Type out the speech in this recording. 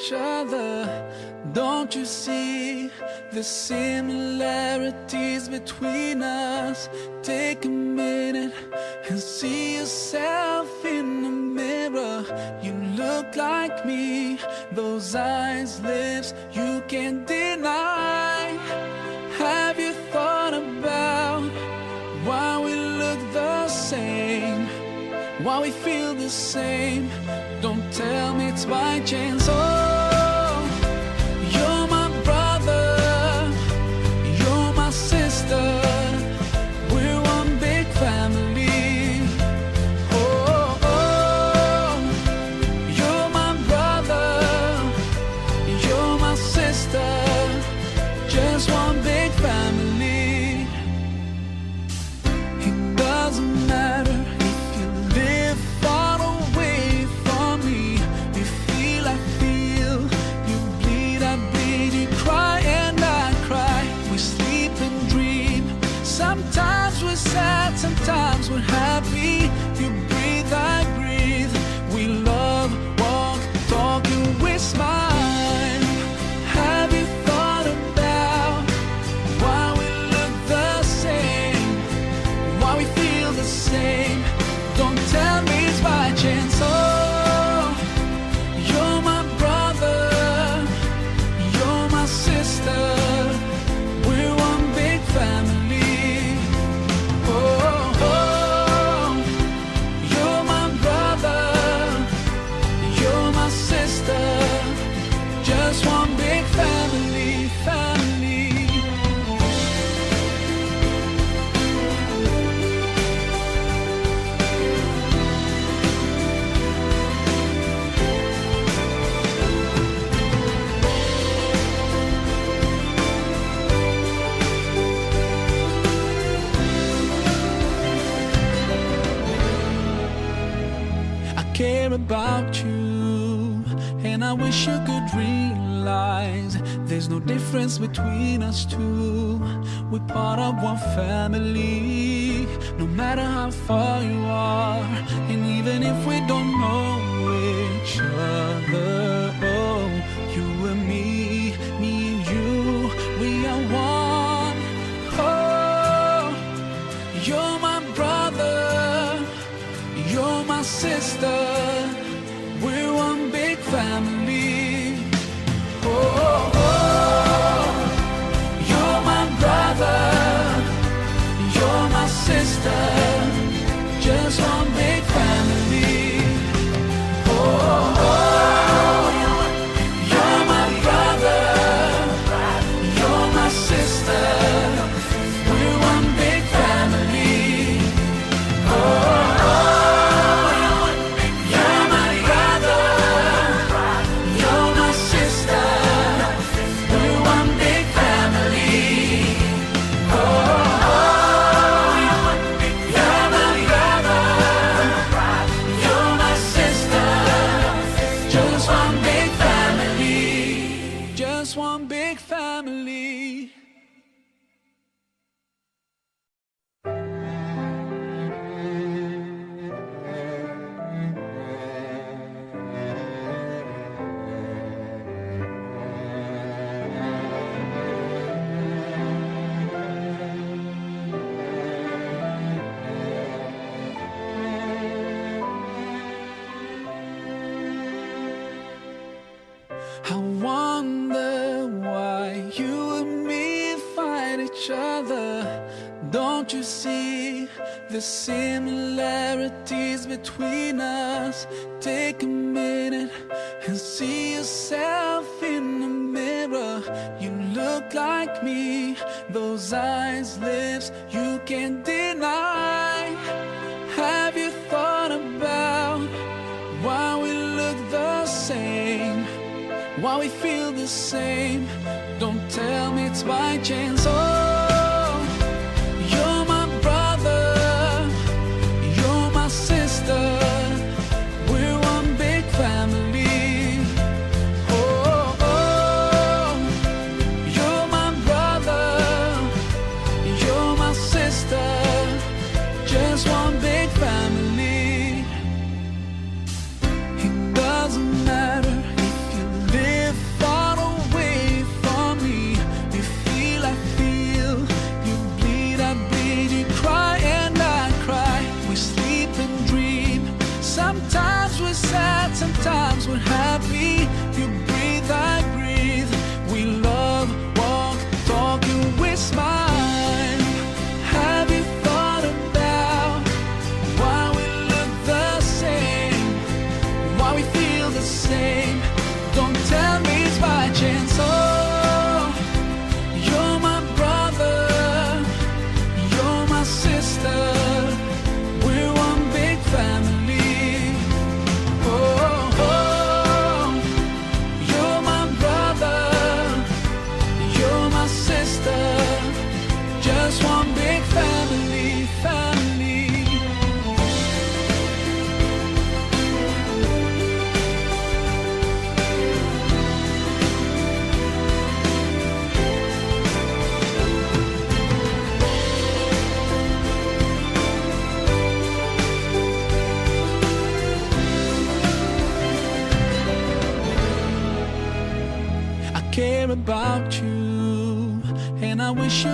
each other. Don't you see the similarities between us? Take a minute and see yourself in the mirror. You look like me, those eyes, lips, you can't deny. Have you thought about why we look the same? Why we feel the same? Don't tell me it's by chance. Oh, you're my brother, you're my sister, we're one big family. Oh, oh, you're my brother, you're my sister, just one big family. It doesn't matter if you live far away from me. You feel, I feel, you bleed, I bleed, you cry and I cry. We sleep and dream, sometimes we're sad, sometimes we're happy. You breathe, I breathe, we love, walk, talk and we smile. Have you thought about why we look the same? Why we feel the same? Don't tell me it's by chance. Oh, you're my brother, you're my sister, we're one big family. Oh, oh, you're my brother, you're my sister, just one big family, family. I care about you, and I wish you could realize there's no difference between us two. We're part of one family, no matter how far you are, and even if we don't know each other. Oh, you and me and you, we are one. Oh, you're my brother, you're my sister, we're one big family. Oh, oh, you're my brother, you're my sister, just one big family. Oh, oh, you're my brother, you're my sister, we're one big family. Oh, you're my brother, you're my sister, we're one big family. Oh, you're my brother, you're my sister, just one big family, just one big family. I wonder why you and me fight each other. Don't you see the similarities between us? Take a minute and see yourself in the mirror. You look like me, those eyes, lips, you can't deny. Have you thought about why we look the same? Why we feel the same? Don't tell me it's by chance. Oh, you're my brother, you're my sister, we're one big family. Oh, oh, you're my brother, you're my sister, just one big family. It doesn't matter if you live I care about you, and I wish you